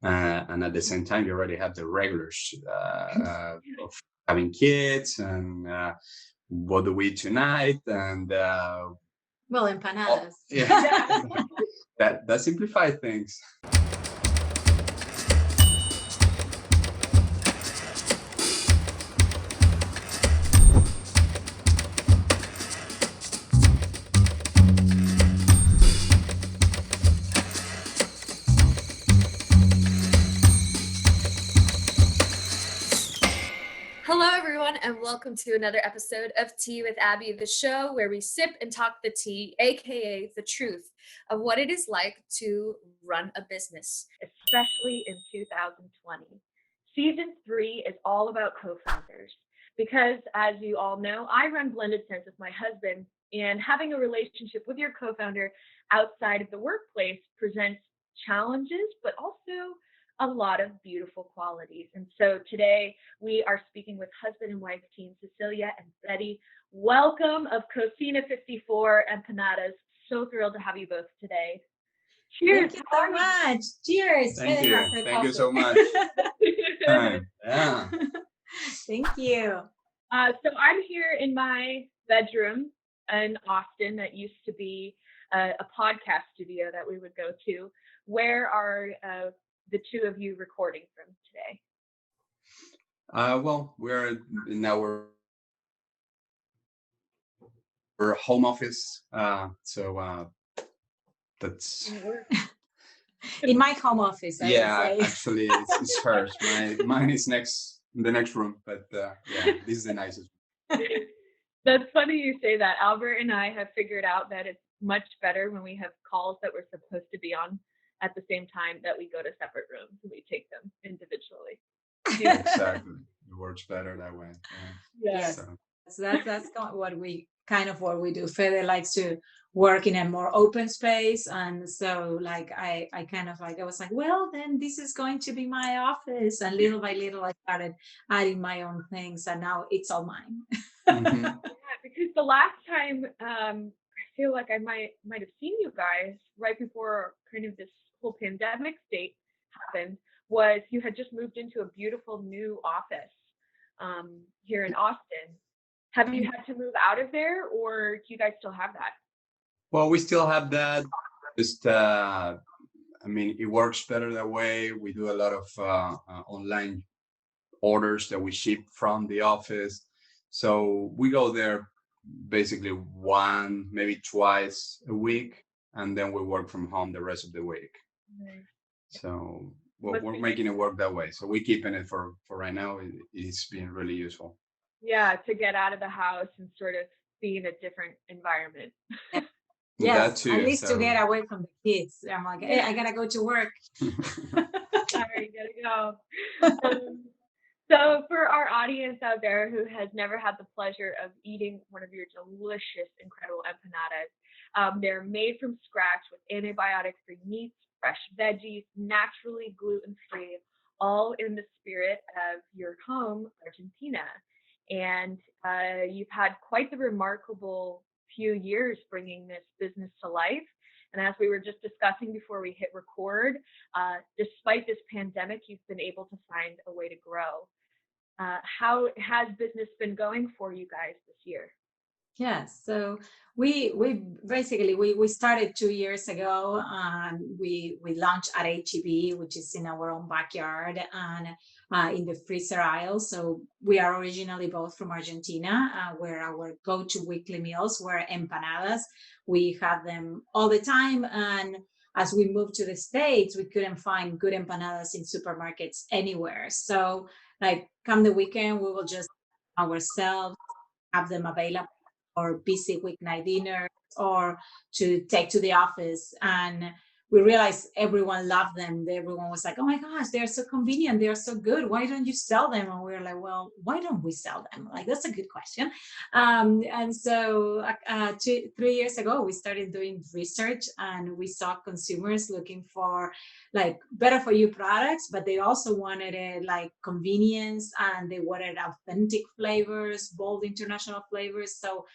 And at the same time, you already have the regulars of having kids and what do we eat tonight and well, empanadas. Yeah, that simplifies things. Hello, everyone, and welcome to another episode of Tea with Abby, the show where we sip and talk the tea, aka the truth of what it is like to run a business, especially in 2020. Season 3 is all about co-founders because, as you all know, I run Blended Sense with my husband, and having a relationship with your co-founder outside of the workplace presents challenges, but also a lot of beautiful qualities. And so today we are speaking with husband and wife team Cecilia and Fede. Welcome of Cocina 54 empanadas. So thrilled to have you both today. Cheers. Thank you so much. Cheers. Thank you. Thank you so much. Yeah. Thank you. So I'm here in my bedroom in Austin that used to be a podcast studio that we would go to. Where are the two of you recording from today? Well, we're in our home office, so that's in my home office. Actually, it's hers. Mine is in the next room, but yeah, this is the nicest. That's funny you say that. Albert and I have figured out that it's much better when we have calls that we're supposed to be on at the same time that we go to separate rooms and we take them individually. Exactly. It works better that way. Yes. So that's what we do. Fede likes to work in a more open space, and so I was like, well, then this is going to be my office, and little by little I started adding my own things, and now it's all mine. Mm-hmm. Yeah, because the last time I feel like I might have seen you guys right before kind of this whole pandemic state happened was you had just moved into a beautiful new office here in Austin. Have you had to move out of there, or do you guys still have that? Well, we still have that. Just, I mean, it works better that way. We do a lot of online orders that we ship from the office. So we go there basically one, maybe twice a week, and then we work from home the rest of the week. Nice. So we're making it work that way. So we're keeping it for right now. It's been really useful. Yeah, to get out of the house and sort of be in a different environment. Yeah, at least to get away from the kids. I'm like, hey, I gotta go to work. Sorry, gotta go. So for our audience out there who has never had the pleasure of eating one of your delicious, incredible empanadas, they're made from scratch with antibiotic-free meats, fresh veggies, naturally gluten-free, all in the spirit of your home, Argentina. And you've had quite the remarkable few years bringing this business to life. And as we were just discussing before we hit record, despite this pandemic, you've been able to find a way to grow. How has business been going for you guys this year? Yes, so we basically started 2 years ago, and we launched at HEB, which is in our own backyard and in the freezer aisle. So we are originally both from Argentina, where our go-to weekly meals were empanadas. We have them all the time, and as we moved to the States, we couldn't find good empanadas in supermarkets anywhere. So come the weekend, we will just ourselves have them available or busy weeknight dinners or to take to the office. And we realized everyone loved them. Everyone was like, oh my gosh, they're so convenient. They're so good. Why don't you sell them? And we were like, well, why don't we sell them? That's a good question. And so 3 years ago, we started doing research, and we saw consumers looking for better for you products, but they also wanted it convenience, and they wanted authentic flavors, bold international flavors. So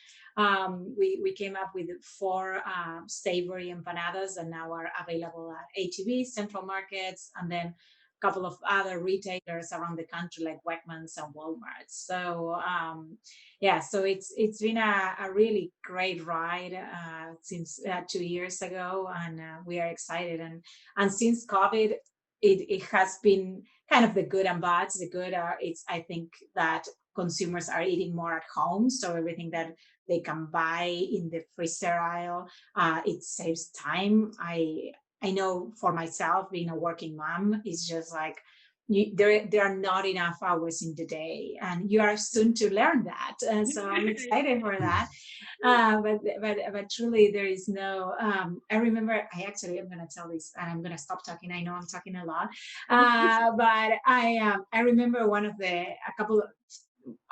we came up with 4 savory empanadas, and now are available at HEB, Central Markets, and then couple of other retailers around the country like Wegmans and Walmart. So yeah, so it's been a really great ride since 2 years ago, and we are excited. And since COVID, it has been kind of the good and bad. The good are it's I think that consumers are eating more at home, so everything that they can buy in the freezer aisle, it saves time. I know for myself, being a working mom, is just like there are not enough hours in the day, and you are soon to learn that. And so I'm excited for that. But truly, there is no. I remember. I'm going to tell this, and I'm going to stop talking. I know I'm talking a lot, but I remember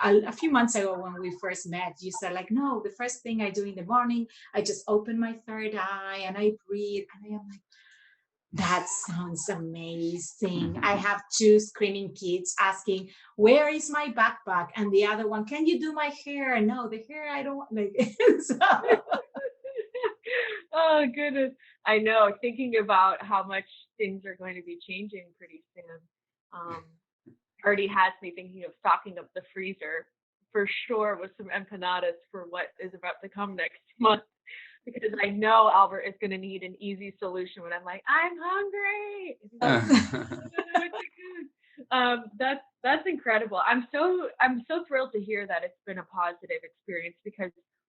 a few months ago when we first met, you said like, no, the first thing I do in the morning, I just open my third eye and I breathe, and I am like, that sounds amazing. I have two screaming kids asking, where is my backpack? And the other one, can you do my hair? No, the hair I don't like. So. Oh goodness, I know. Thinking about how much things are going to be changing pretty soon, already has me thinking of stocking up the freezer for sure with some empanadas for what is about to come next month. Because I know Albert is going to need an easy solution when I'm like, I'm hungry. That's incredible. I'm so thrilled to hear that it's been a positive experience, because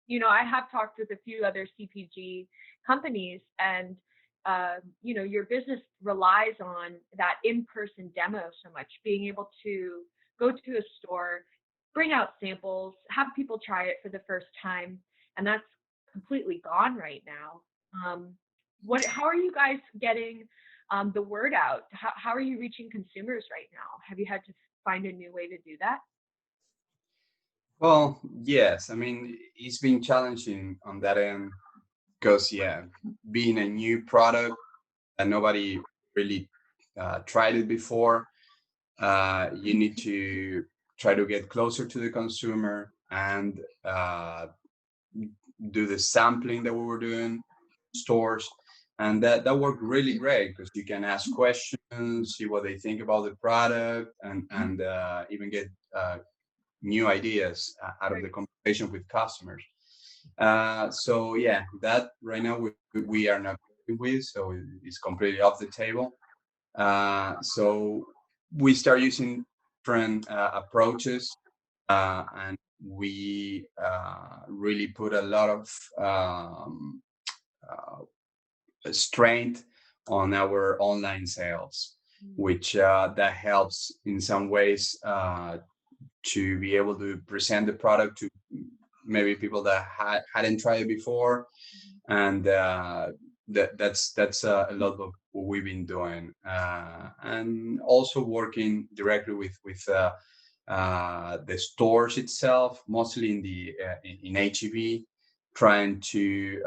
I have talked with a few other CPG companies, and your business relies on that in-person demo so much, being able to go to a store, bring out samples, have people try it for the first time, and that's completely gone right now. How are you guys getting the word out? How are you reaching consumers right now? Have you had to find a new way to do that? Well, yes. I mean, it's been challenging on that end because, yeah, being a new product and nobody really tried it before, you need to try to get closer to the consumer and do the sampling that we were doing stores. And that worked really great because you can ask questions, see what they think about the product, and even get new ideas out of the conversation with customers. So yeah, that right now we are not with, so it's completely off the table. So we start using different approaches, and we really put a lot of strength on our online sales, which that helps in some ways to be able to present the product to maybe people that hadn't tried it before, and that's a lot of what we've been doing, and also working directly with the stores itself, mostly in the in HEB, trying to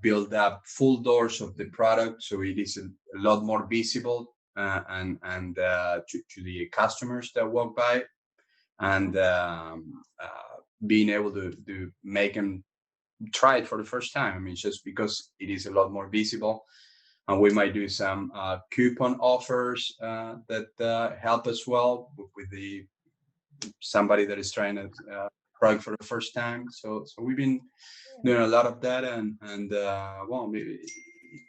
build up full doors of the product so it is a lot more visible, and to the customers that walk by, and being able to make them try it for the first time. I mean, just because it is a lot more visible, and we might do some coupon offers that help as well with the somebody that is trying a product for the first time. So we've been doing a lot of that, and well,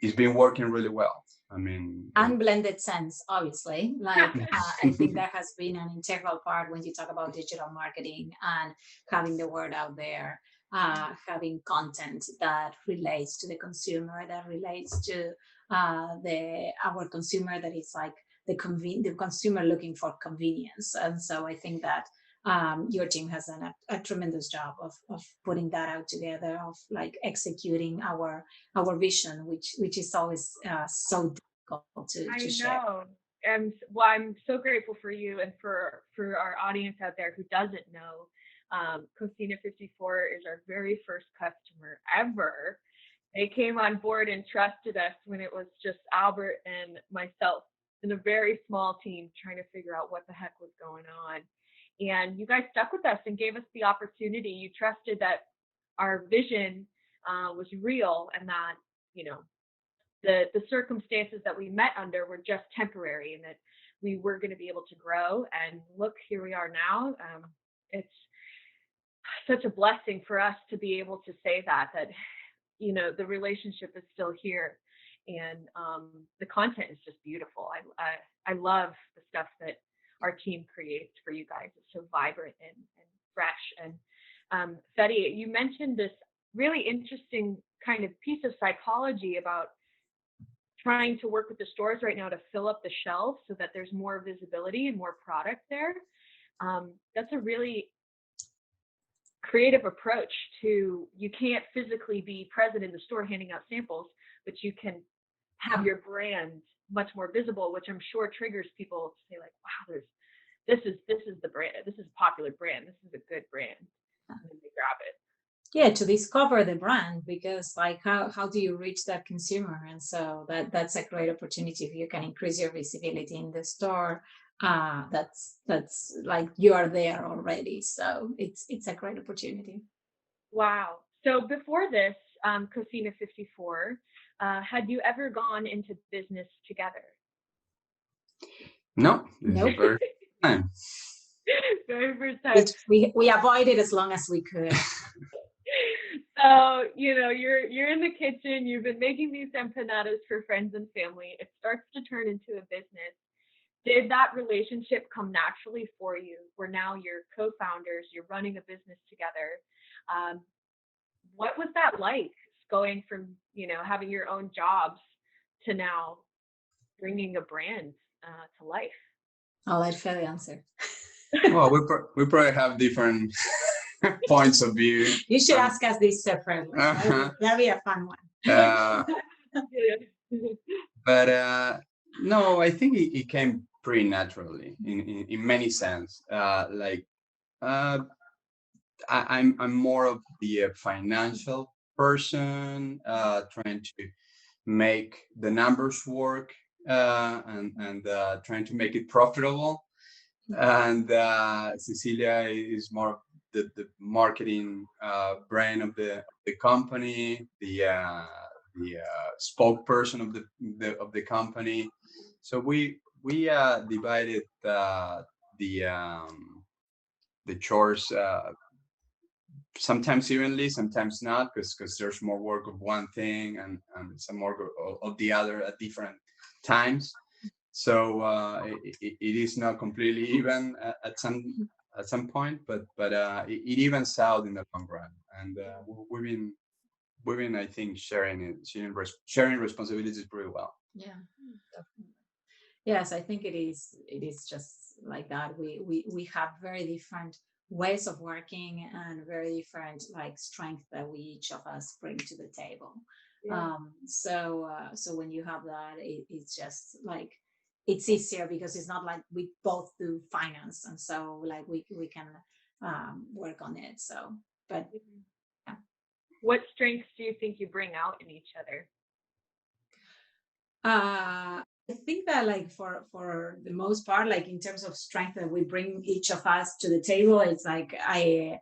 it's been working really well. I mean, unblended sense, obviously. Like I think that has been an integral part when you talk about digital marketing and having the word out there, having content that relates to the consumer, that relates to our consumer, that is like the consumer looking for convenience. And so I think that your team has done a tremendous job of putting that out together, of like executing our vision, which is always so difficult to share. I know. And well, I'm so grateful for you, and for our audience out there who doesn't know. Cocina 54 is our very first customer ever. They came on board and trusted us when it was just Albert and myself in a very small team trying to figure out what the heck was going on. And you guys stuck with us and gave us the opportunity. You trusted that our vision was real, and that, the circumstances that we met under were just temporary, and that we were going to be able to grow. And look, here we are now. It's such a blessing for us to be able to say that the relationship is still here, and the content is just beautiful. I love the stuff that our team creates for you guys. It's so vibrant and fresh. And Fede, you mentioned this really interesting kind of piece of psychology about trying to work with the stores right now to fill up the shelves so that there's more visibility and more product there. That's a really creative approach to, you can't physically be present in the store handing out samples, but you can have your brand much more visible, which I'm sure triggers people to say like, wow, this is the brand, this is a popular brand, this is a good brand, and then they grab it. Yeah, to discover the brand, because like how do you reach that consumer? And so that's a great opportunity. If you can increase your visibility in the store, that's like you are there already. So it's a great opportunity. Wow. So before this, Cocina 54, had you ever gone into business together? No, this is the very first time. Very first time. Which we avoided as long as we could. So, you're in the kitchen, you've been making these empanadas for friends and family. It starts to turn into a business. Did that relationship come naturally for you, where now you're co-founders, you're running a business together? What was that like, going from, having your own jobs to now bringing a brand to life? I'll let Fede answer. Well, we probably have different points of view. You should ask us this separately. That'll be a fun one. But no, I think it came pretty naturally in many sense. I'm more of the financial person, trying to make the numbers work, and trying to make it profitable. And Cecilia is more the marketing brain of the company, the spokesperson of the company. So we divided the chores, sometimes evenly, sometimes not, because there's more work of one thing and some more of the other at different times. So it is not completely even at some point, but it evens out in the long run. And we've been I think sharing responsibilities pretty well. Yeah, definitely. Yes, I think it is just like that. We have very different ways of working and very different like strength that we each of us bring to the table. Yeah. So when you have that, it's just like it's easier, because it's not like we both do finance, and so like we can work on it. So, but yeah. What strengths do you think you bring out in each other? I think that like for the most part, like in terms of strength that we bring each of us to the table, it's like I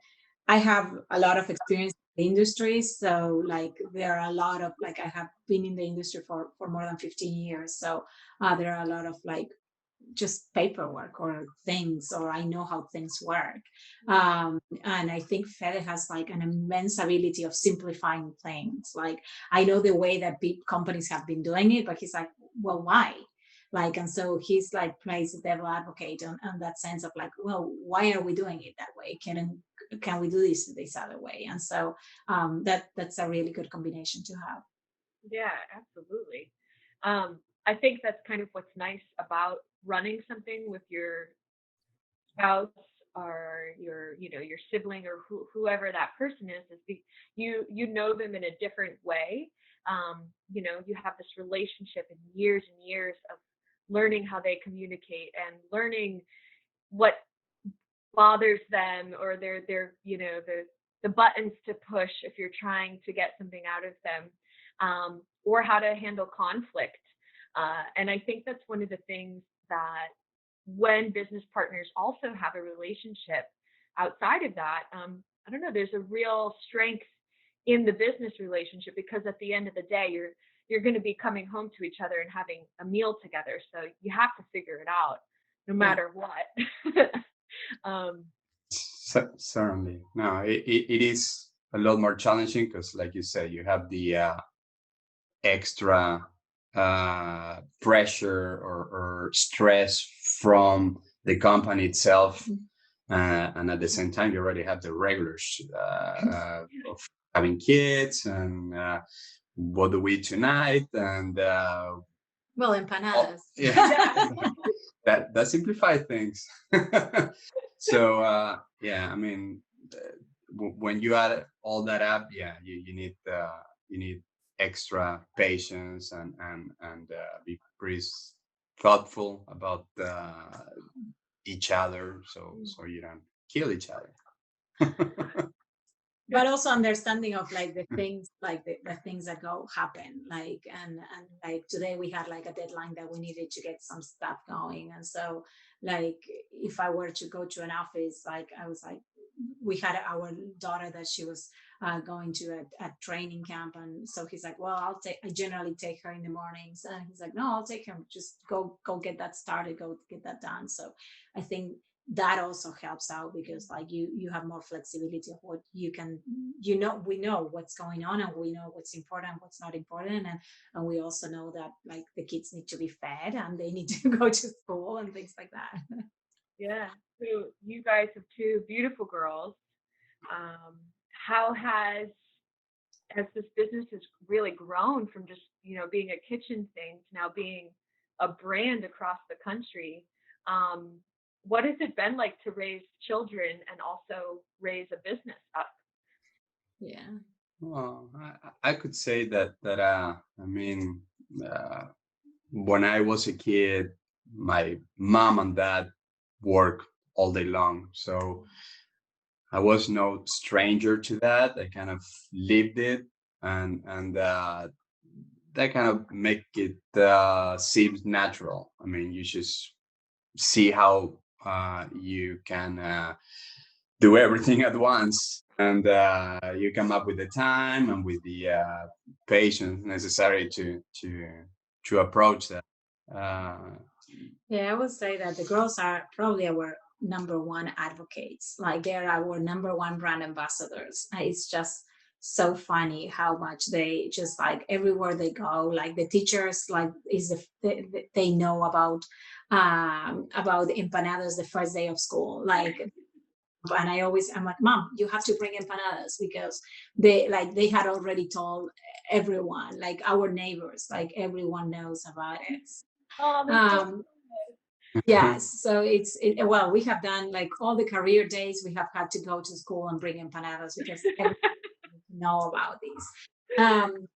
have a lot of experience in the industry. So like there are a lot of like, I have been in the industry for more than 15 years. So there are a lot of like just paperwork or things, or I know how things work. And I think Fede has like an immense ability of simplifying things. Like I know the way that big companies have been doing it, but he's like, well, why? Like, and so he's like plays the devil advocate on that sense of like, well, why are we doing it that way? Can we do this other way? And so that's a really good combination to have. Yeah, absolutely. I think that's kind of what's nice about running something with your spouse or your sibling or whoever that person is you know them in a different way. You have this relationship and years of learning how they communicate and learning what bothers them, or their the buttons to push if you're trying to get something out of them, or how to handle conflict. And I think that's one of the things that when business partners also have a relationship outside of that, I don't know, there's a real strength in the business relationship, because at the end of the day, you're going to be coming home to each other and having a meal together. So you have to figure it out no matter what. Certainly. No, it is a lot more challenging because, like you said, you have the extra pressure or stress from the company itself. And at the same time, you already have the regulars of having kids and what do we eat tonight? And well, empanadas. That simplifies things. So yeah, I mean, when you add all that up, yeah, you need extra patience and be pretty thoughtful about each other, so you don't kill each other. But also understanding of like the things, like the things that happen, like and like today we had like a deadline that we needed to get some stuff going, and so like if I were to go to an office, like I was like, we had our daughter that she was going to a training camp, and so he's like, well, I generally take her in the mornings, and he's like, no, I'll take her, just go get that started, go get that done. So I think that also helps out because like you have more flexibility of what you can, we know what's going on, and we know what's important, what's not important, and we also know that like the kids need to be fed and they need to go to school and things like that. Yeah. So you guys have two beautiful girls. How has this business has really grown from just, being a kitchen thing to now being a brand across the country? What has it been like to raise children and also raise a business up? Yeah. Well, I could say that I mean, when I was a kid, my mom and dad work all day long, so I was no stranger to that. I kind of lived it, and that kind of make it seems natural. I mean, you just see how you can do everything at once, and you come up with the time and with the patience necessary to approach that. Yeah, I would say that the girls are probably our number one advocates. Like they're our number one brand ambassadors. It's just so funny how much they just like everywhere they go. Like the teachers, like they know about empanadas the first day of school. Like, and I'm like, Mom, you have to bring empanadas because they had already told everyone, like our neighbors, like everyone knows about it. Oh, Yes, so well, we have done like all the career days. We have had to go to school and bring empanadas because everyone know about these. And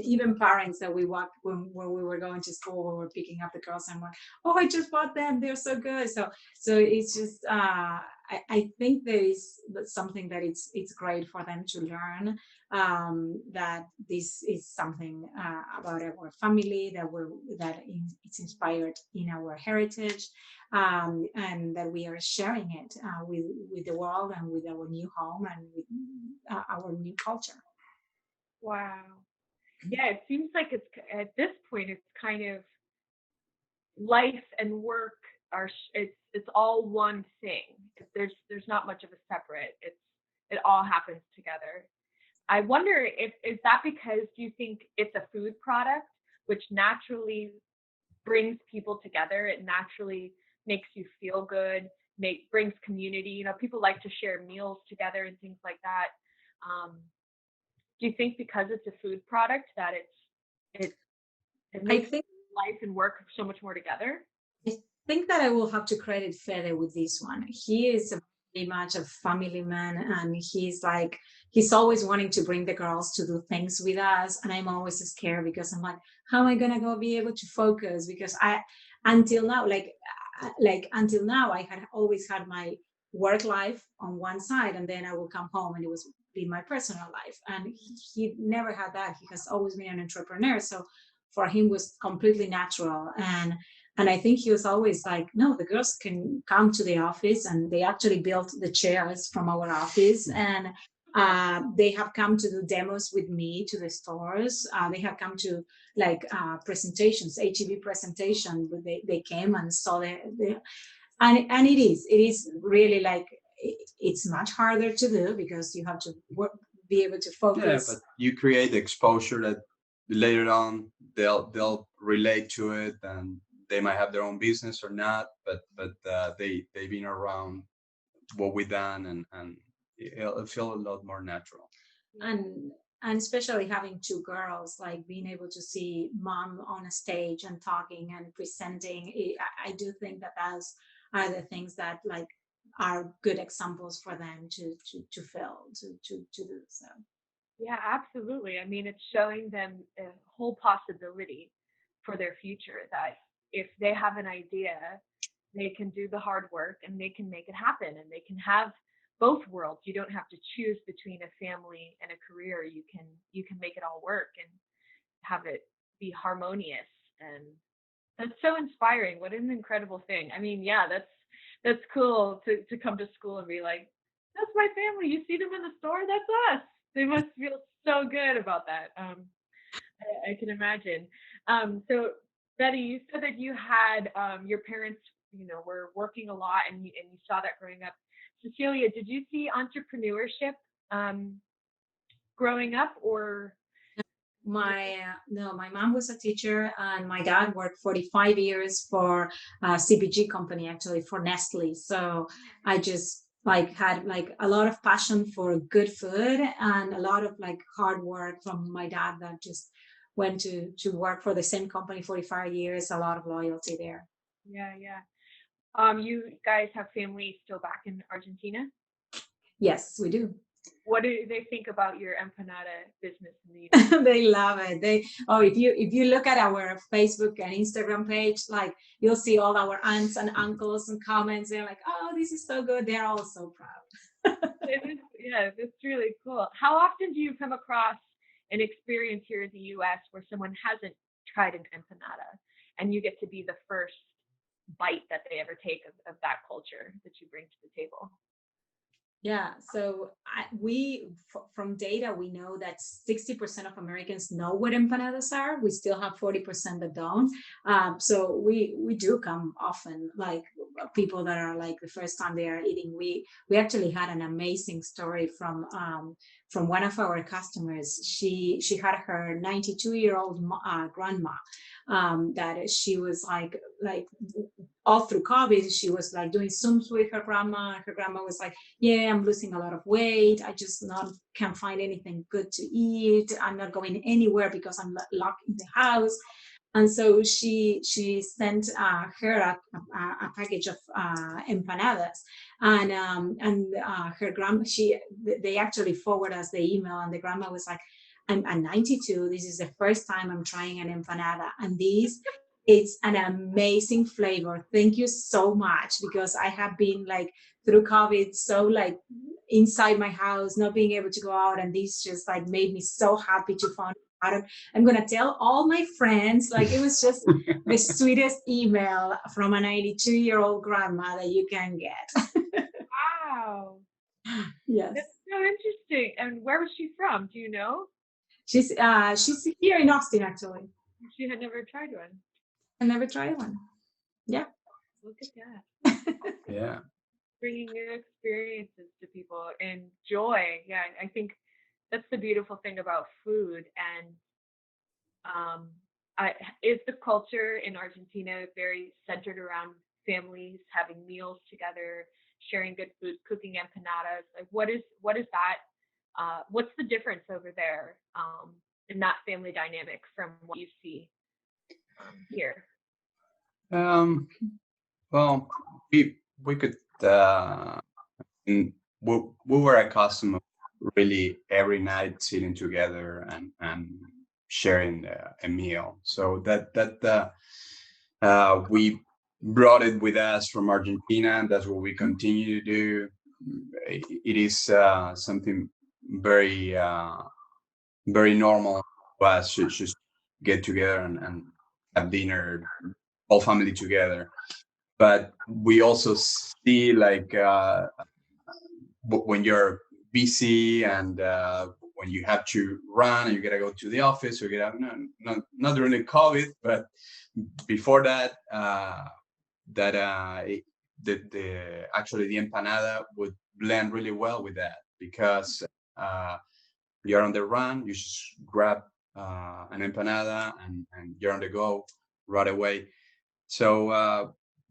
even parents that we walked when we were going to school, we were picking up the girls and we're, oh, I just bought them, they're so good. So it's just I think that's something that it's great for them to learn, that this is something about our family, that it's inspired in our heritage, and that we are sharing it with the world and with our new home and with our new culture. wow. Yeah, it seems like it's at this point it's kind of life and work it's all one thing. There's not much of a separate. It all happens together. I wonder if is that because you think it's a food product which naturally brings people together. It naturally makes you feel good, brings community. People like to share meals together and things like that. Do you think because it's a food product that it makes life and work so much more together? I think that I will have to credit Fede with this one. He is very much a family man, and he's always wanting to bring the girls to do things with us, and I'm always scared because I'm like, how am I gonna go be able to focus? Because until now I had always had my work life on one side, and then I will come home and it was be my personal life, and he never had that. He has always been an entrepreneur, so for him was completely natural. And I think he was always like, no, the girls can come to the office, and they actually built the chairs from our office, and They have come to do demos with me to the stores. They have come to like presentations, HEB presentation. They came and saw and it is really like it's much harder to do because you have to be able to focus. Yeah, but you create exposure that later on they'll relate to it, and they might have their own business or not, but they've been around what we done, and it'll feel a lot more natural. And especially having two girls, like being able to see mom on a stage and talking and presenting, I do think that those are the things that like are good examples for them to feel to do so. Yeah, absolutely. I mean, it's showing them a whole possibility for their future, that if they have an idea, they can do the hard work and they can make it happen, and they can have both worlds. You don't have to choose between a family and a career. You can make it all work and have it be harmonious. And that's so inspiring. What an incredible thing. I mean, yeah, that's cool to come to school and be like, that's my family. You see them in the store, that's us. They must feel so good about that. I can imagine. So Betty, you said that you had your parents, were working a lot, and you saw that growing up. Cecilia, did you see entrepreneurship growing up, or? No, my mom was a teacher and my dad worked 45 years for a CPG company, actually for Nestle. So I just like had like a lot of passion for good food and a lot of like hard work from my dad that just went to work for the same company 45 years, a lot of loyalty there. Yeah. You guys have family still back in Argentina? Yes, we do. What do they think about your empanada business in the United? They love it. If you look at our Facebook and Instagram page, like you'll see all our aunts and uncles and comments. They're like, "Oh, this is so good." They're all so proud. Yeah, it's really cool. How often do you come across an experience here in the U.S. where someone hasn't tried an empanada, and you get to be the first bite that they ever take of that culture that you bring to the table? Yeah, so from data, we know that 60% of Americans know what empanadas are. We still have 40% that don't. So we do come often, like people that are like the first time they are eating. We actually had an amazing story from one of our customers. She had her 92-year-old grandma that she was like all through COVID, she was like doing Zooms with her grandma. Her grandma was like, "Yeah, I'm losing a lot of weight. I just not can't find anything good to eat. I'm not going anywhere because I'm locked in the house." And so she sent her a package of empanadas, and her grandma they actually forwarded us the email, and the grandma was like, "I'm at 92. This is the first time I'm trying an empanada, and it's an amazing flavor. Thank you so much, because I have been like through COVID, so like inside my house, not being able to go out, and this just like made me so happy to find out. I'm gonna tell all my friends." Like it was just the sweetest email from a 92-year-old grandma that you can get. Wow. Yes. That's so interesting. And where was she from? Do you know? She's here in Austin, actually. She had never tried one. I never tried one. Yeah. Look at that. Yeah. Bringing new experiences to people and joy. Yeah, I think that's the beautiful thing about food. And is the culture in Argentina very centered around families having meals together, sharing good food, cooking empanadas? Like, what is that? What's the difference over there in that family dynamic from what you see here? Well, we could we were accustomed of really every night sitting together and sharing a meal. So that we brought it with us from Argentina, and that's what we continue to do. It is something very very normal to us to just get together and have dinner, all family together. But we also see like when you're busy, and when you have to run and you gotta go to the office or get out, not during the COVID, but before that, actually the empanada would blend really well with that, because you're on the run, you just grab an empanada and you're on the go right away. So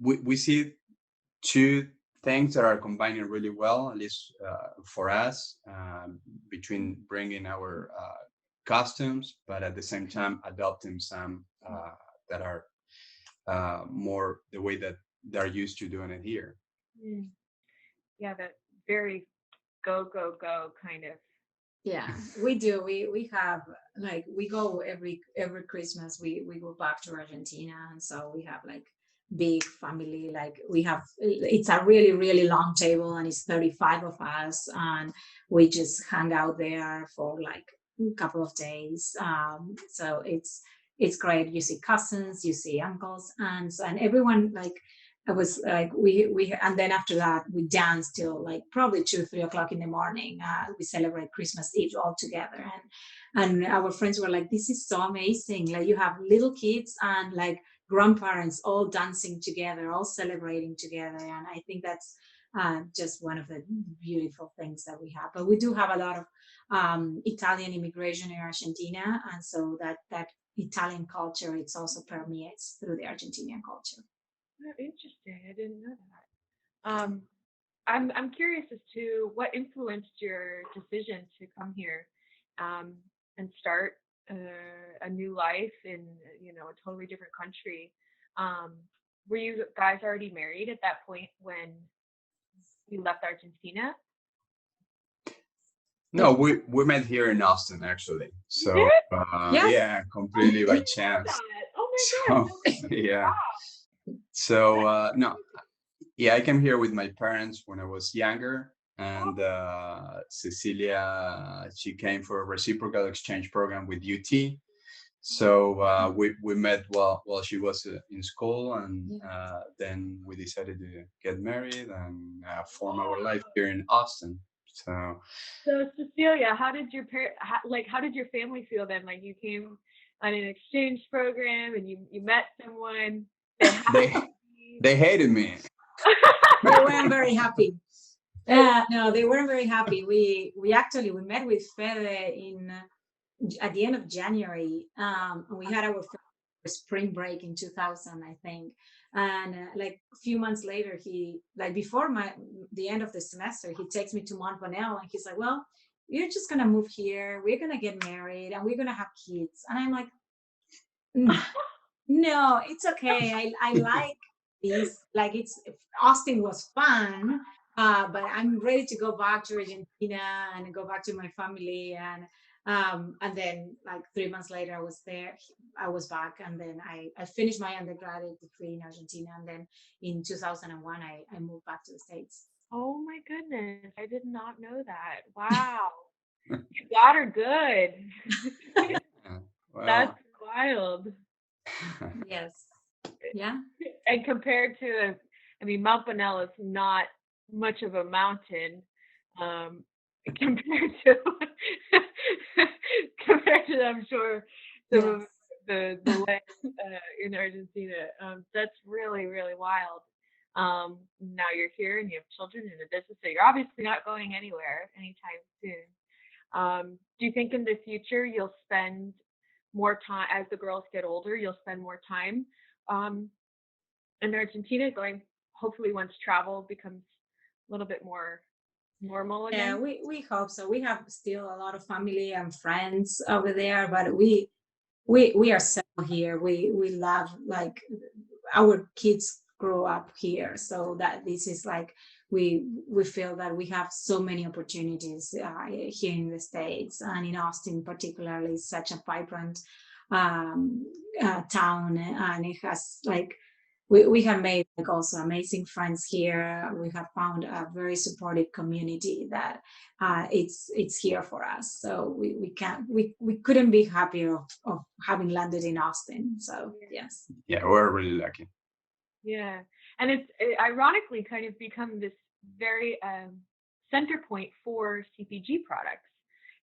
we see two things that are combining really well, at least for us, between bringing our costumes, but at the same time adopting some that are more the way that they're used to doing it here. Yeah, that very go kind of. Yeah, we do. We have, like, we go every Christmas. We go back to Argentina, and so we have like big family. Like, we have, it's a really long table, and it's 35 of us, and we just hang out there for like a couple of days. So it's great. You see cousins, you see uncles, aunts, and everyone. Like, it was like we and then after that we dance till like probably 2-3 o'clock in the morning. We celebrate Christmas Eve all together, and our friends were like, "This is so amazing! Like, you have little kids and like grandparents all dancing together, all celebrating together." And I think that's just one of the beautiful things that we have. But we do have a lot of Italian immigration in Argentina, and so that Italian culture, it's also permeates through the Argentinian culture. Oh, interesting. I didn't know that. I'm curious as to what influenced your decision to come here and start a new life in a totally different country. Were you guys already married at that point when you left Argentina? No, we met here in Austin, actually. So Yes. yeah, completely by chance. Oh my God. So, yeah. Wow. So no, yeah, I came here with my parents when I was younger, and Cecilia, she came for a reciprocal exchange program with UT. So we met while she was in school, and then we decided to get married and form our life here in Austin. So Cecilia, how did your how did your family feel then? Like, you came on an exchange program and you met someone. They hated me. They weren't very happy. No, they weren't very happy. We met with Fede at the end of January. We had our spring break in 2000, I think. And like a few months later, he, like, before the end of the semester, he takes me to Montreal, and he's like, "Well, you're just gonna move here. We're gonna get married, and we're gonna have kids." And I'm like, "No, it's okay. I like this. Like, Austin was fun, but I'm ready to go back to Argentina and go back to my family." And then like 3 months later, I was back, and then I finished my undergraduate degree in Argentina, and then in 2001 I moved back to the States. Oh my goodness, I did not know that. Wow. You got her good. Well, That's wild. Yes. Yeah. And compared to, Mount Bonell is not much of a mountain, compared to I'm sure some of the land in Argentina. That's really wild. Now you're here and you have children and a business, so you're obviously not going anywhere anytime soon. Do you think in the future you'll spend more time, as the girls get older, you'll spend more time in Argentina, going, hopefully once travel becomes a little bit more normal again? Yeah, we hope so. We have still a lot of family and friends over there, but we are settled here. We love, like, our kids grow up here, so that this is like, we feel that we have so many opportunities here in the States, and in Austin particularly is such a vibrant town, and it has, like, we have made, like, also amazing friends here. We have found a very supportive community that it's here for us. So we couldn't be happier of having landed in Austin. So yes. Yeah, we're really lucky. Yeah, and it's ironically kind of become this very center point for CPG products.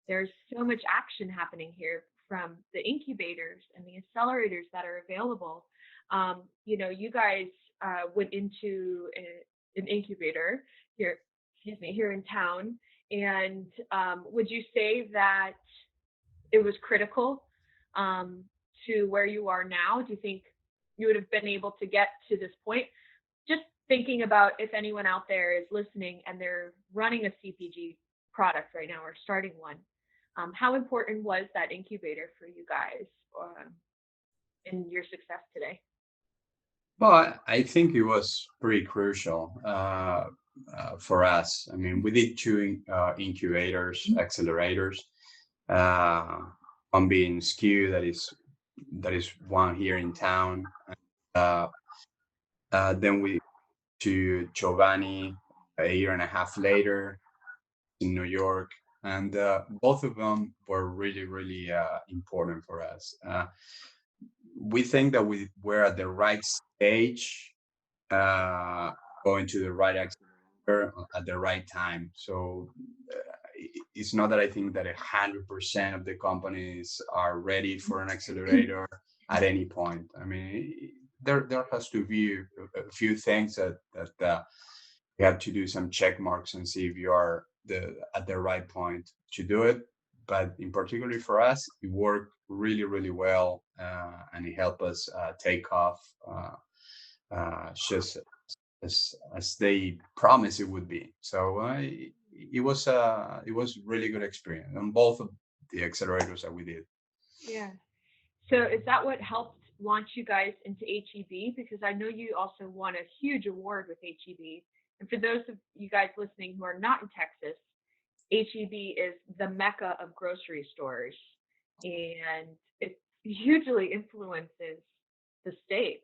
There's so much action happening here from the incubators and the accelerators that are available. You guys went into an incubator here, here in town. And would you say that it was critical to where you are now? Do you think you would have been able to get to this point? Just thinking about if anyone out there is listening and they're running a CPG product right now or starting one, how important was that incubator for you guys in your success today? Well, I think it was pretty crucial for us. I mean, we did two incubators, accelerators. One being SKU, that is one here in town. Then we to Giovanni a year and a half later in New York, and both of them were really, really important for us. We think that we were at the right stage, going to the right accelerator at the right time. So it's not that I think that 100% of the companies are ready for an accelerator at any point. I mean, there has to be a few things that you have to do some check marks and see if you are at the right point to do it. But in particularly for us, it worked really, really well, and it helped us take off just as they promised it would be. So it was really good experience on both of the accelerators that we did. Yeah. So is that what helped launch you guys into HEB? Because I know you also won a huge award with HEB. And for those of you guys listening who are not in Texas, HEB is the mecca of grocery stores, and it hugely influences the state.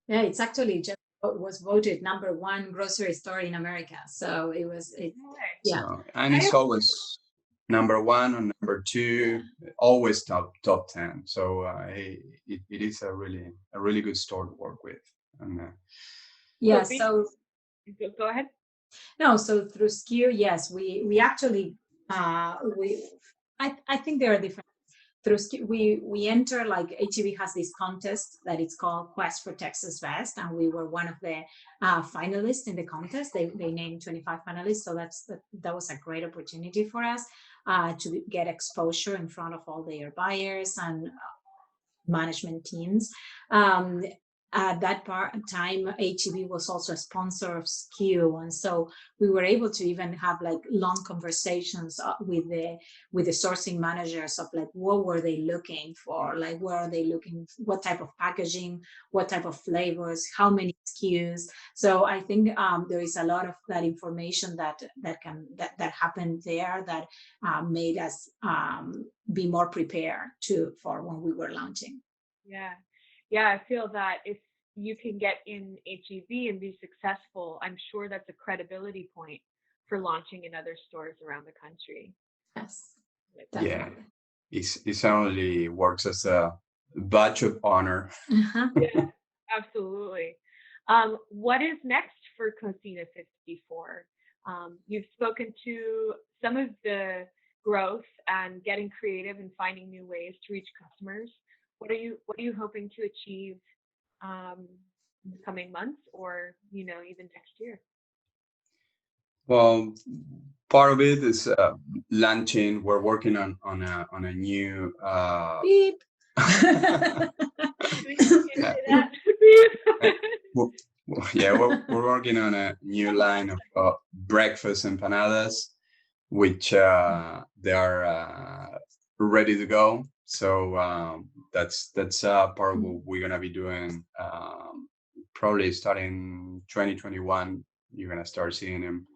Yeah, it's actually just was voted #1 grocery store in America. So it was, yeah. So, and it's always #1 or #2, always top 10. So it is a really good store to work with. And yeah. So go ahead. No, so through SKU, yes, we actually I think there are different. Through SKU, we enter, like HEB has this contest that it's called Quest for Texas Best, and we were one of the finalists in the contest. They named 25 finalists, so that was a great opportunity for us to get exposure in front of all their buyers and management teams. At that time, HEB was also a sponsor of SKU, and so we were able to even have like long conversations with the sourcing managers of like what were they looking for, like where are they looking, what type of packaging, what type of flavors, how many SKUs. So I think there is a lot of that information that happened there that made us be more prepared for when we were launching. Yeah, I feel that if you can get in HEB and be successful, I'm sure that's a credibility point for launching in other stores around the country. Yes, definitely. Yeah, it certainly works as a badge of honor. Yeah, absolutely. What is next for Cocina 54? You've spoken to some of the growth and getting creative and finding new ways to reach customers. What are you hoping to achieve in the coming months, or even next year? Well, part of it is launching. We're working on a new. Beep. Yeah, we're working on a new line of breakfast empanadas, which they are ready to go. So that's part of what we're gonna be doing. Probably starting 2021, you're gonna start seeing them.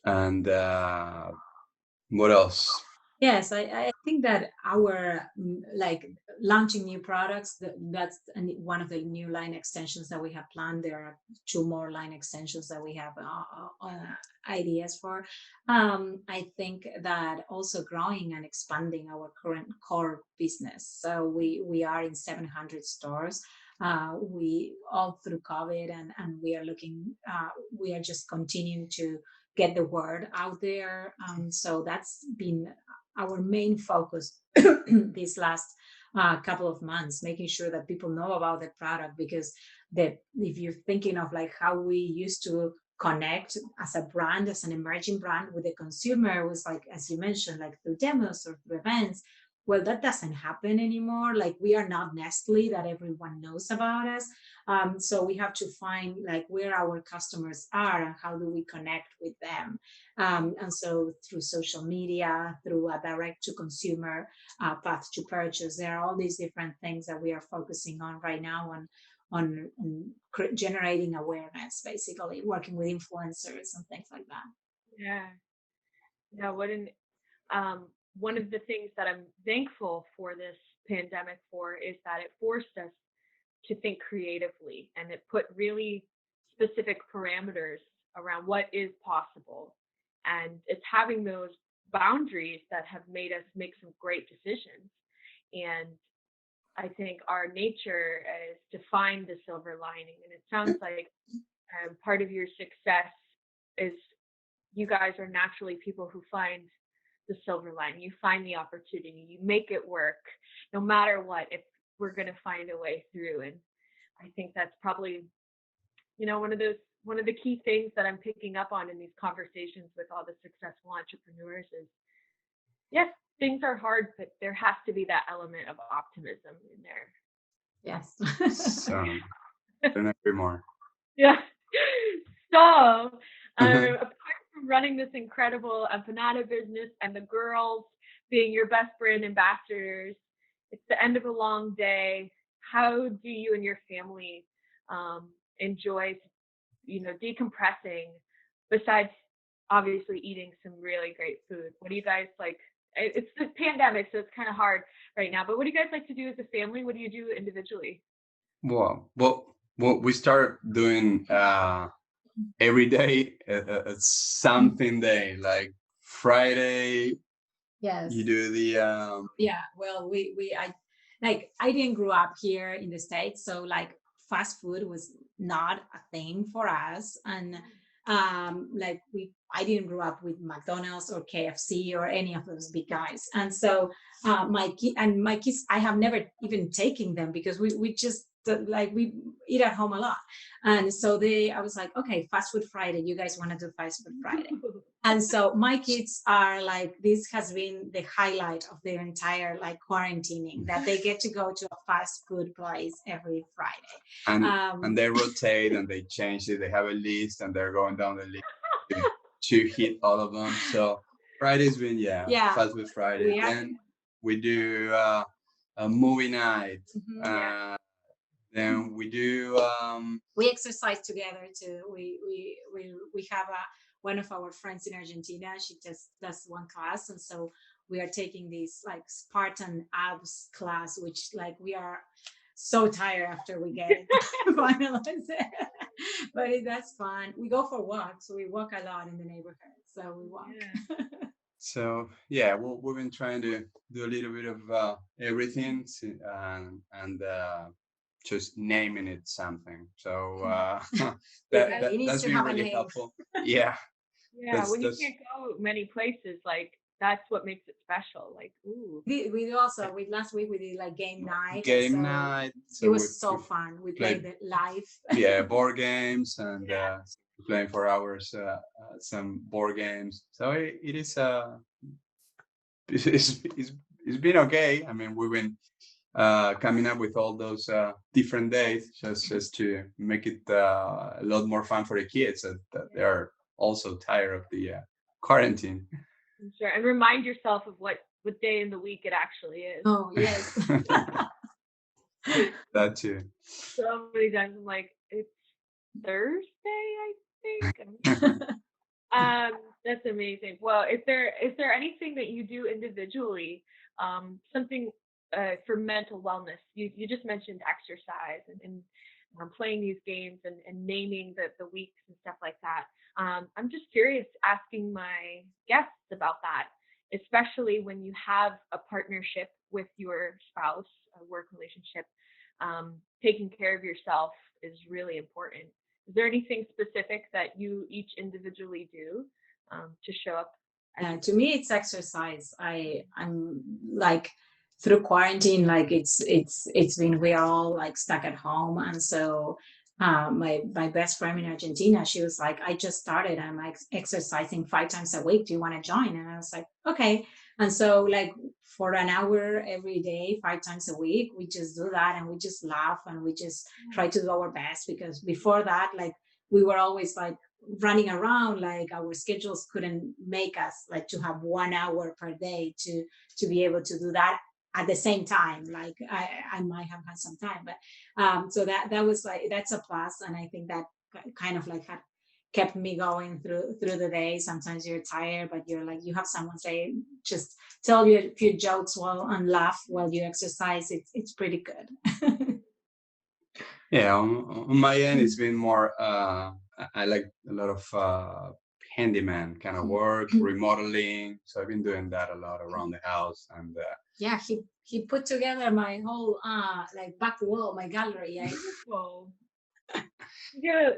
And what else? Yes, I think that our like launching new products, that's one of the new line extensions that we have planned. There are 2 more line extensions that we have ideas for. I think that also growing and expanding our current core business. So we are in 700 stores. we all through COVID, and we are we are just continuing to get the word out there. So that's been our main focus these last couple of months, making sure that people know about the product, because if you're thinking of like how we used to connect as a brand, as an emerging brand with the consumer, was like, as you mentioned, like through demos or through events. Well, that doesn't happen anymore. Like, we are not Nestle that everyone knows about us. So we have to find like where our customers are and how do we connect with them. And so through social media, through a direct to consumer path to purchase, there are all these different things that we are focusing on right now on generating awareness, basically working with influencers and things like that. Yeah. Yeah. One of the things that I'm thankful for this pandemic for is that it forced us to think creatively, and it put really specific parameters around what is possible. And it's having those boundaries that have made us make some great decisions. And I think our nature is to find the silver lining. And it sounds like part of your success is you guys are naturally people who find the silver lining. You find the opportunity, you make it work no matter what, if we're going to find a way through. And I think that's probably, one of the key things that I'm picking up on in these conversations with all the successful entrepreneurs is, yes, things are hard, but there has to be that element of optimism in there. Yes. So, couldn't agree more. Yeah. So, apart from running this incredible empanada business and the girls being your best brand ambassadors, it's the end of a long day. How do you and your family enjoy, decompressing besides obviously eating some really great food? What do you guys like? It's the pandemic, so it's kind of hard right now. But what do you guys like to do as a family? What do you do individually? Well, we start doing every day something day, like Friday. Yes. You do the Yeah. Well, I didn't grow up here in the States, so like fast food was not a thing for us. And I didn't grow up with McDonald's or KFC or any of those big guys. And so my kids, I have never even taken them, because we just we eat at home a lot. And so I was like, okay, fast food Friday, you guys want to do fast food Friday? And so my kids are like, this has been the highlight of their entire like quarantining, that they get to go to a fast food place every Friday. And they rotate and they change it. They have a list and they're going down the list to hit all of them. So Friday's been fast food Friday. Then we do a movie night. Mm-hmm. Then we do we exercise together too. We have one of our friends in Argentina. She just does one class, and so we are taking this like Spartan abs class, which like we are so tired after we get finalized. But that's fun. We go for walks. We walk a lot in the neighborhood, so we walk. So we've been trying to do a little bit of everything, and just naming it something. So that's been really helpful. Yeah. Yeah, when you can't go many places, like that's what makes it special. Like, ooh. We also last week we did like game night. So it was so fun. We played it live. Yeah, board games and playing for hours some board games. So it is it's been okay. I mean, we've been coming up with all those different days just to make it a lot more fun for the kids, that they're also tired of the quarantine. Sure, and remind yourself of what day in the week it actually is. Oh yes. That too. So many times I'm like, it's Thursday, I think. That's amazing. Well, is there anything that you do individually, something for mental wellness? You just mentioned exercise and playing these games and naming the weeks and stuff like that. I'm just curious, asking my guests about that, especially when you have a partnership with your spouse, a work relationship. taking care of yourself is really important. Is there anything specific that you each individually do to show up? To me, it's exercise. I'm like through quarantine, like it's been, we're all like stuck at home, and so my best friend in Argentina, she was like, I just started. I'm like exercising 5 times a week. Do you want to join? And I was like, okay. And so like for an hour every day, 5 times a week, we just do that, and we just laugh, and we just try to do our best, because before that, like we were always like running around, like our schedules couldn't make us like to have 1 hour per day to be able to do that at the same time. Like I might have had some time, but so that was like, that's a plus. And I think that kind of like had kept me going through the day. Sometimes you're tired, but you're like, you have someone say, just tell you a few jokes while and laugh while you exercise. It's pretty good. Yeah, on my end, it's been more. I like a lot of handyman kind of work, remodeling. So I've been doing that a lot around the house, and Yeah, he put together my whole like back wall, my gallery. Beautiful. Yeah,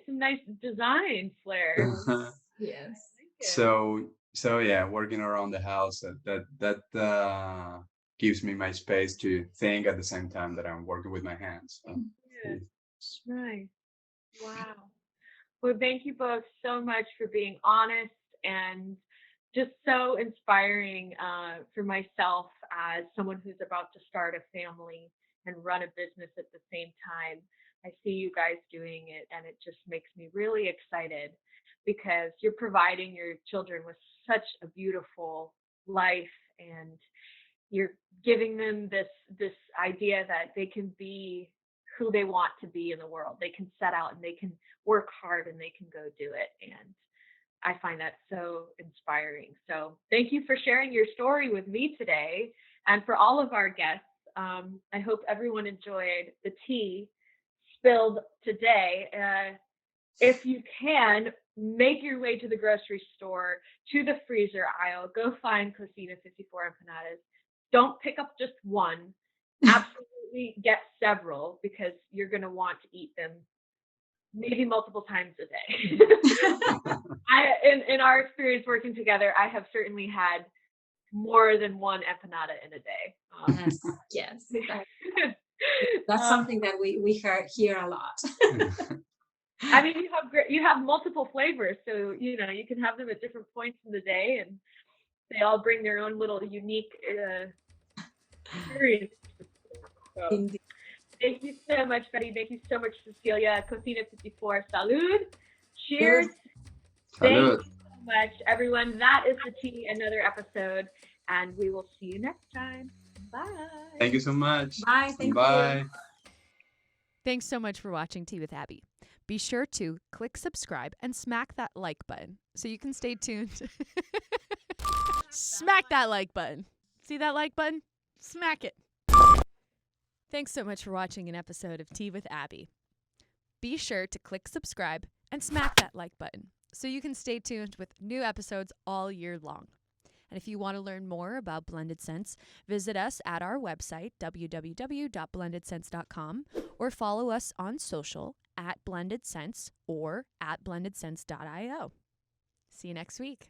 some nice design flair. Yes. so yeah, working around the house, that gives me my space to think at the same time that I'm working with my hands. So, Yeah. Nice. Wow. Well, thank you both so much for being honest and just so inspiring for myself as someone who's about to start a family and run a business at the same time. I see you guys doing it, and it just makes me really excited, because you're providing your children with such a beautiful life, and you're giving them this idea that they can be who they want to be in the world. They can set out and they can work hard and they can go do it. And I find that so inspiring. So thank you for sharing your story with me today. And for all of our guests, I hope everyone enjoyed the tea spilled today. If you can, make your way to the grocery store, to the freezer aisle, go find Cocina 54 empanadas. Don't pick up just one. Absolutely get several, because you're going to want to eat them maybe multiple times a day. In our experience working together, I have certainly had more than one empanada in a day. Yes. That's something that we hear a lot. I mean, you have multiple flavors, so you can have them at different points in the day, and they all bring their own little unique experience. So, thank you so much, Betty. Thank you so much, Cecilia. Cocina 54. Salud. Cheers. Thank you so much, everyone. That is the tea, another episode, and we will see you next time. Bye. Thank you so much. Bye. Thank Bye. you. Thanks so much for watching Tea with Abby. Be sure to click subscribe and smack that like button so you can stay tuned. Smack that like button. See that like button? Smack it. Thanks so much for watching an episode of Tea with Abby. Be sure to click subscribe and smack that like button so you can stay tuned with new episodes all year long. And if you want to learn more about Blended Scents, visit us at our website, www.blendedsense.com, or follow us on social at Blended Scents or at blendedsense.io. See you next week.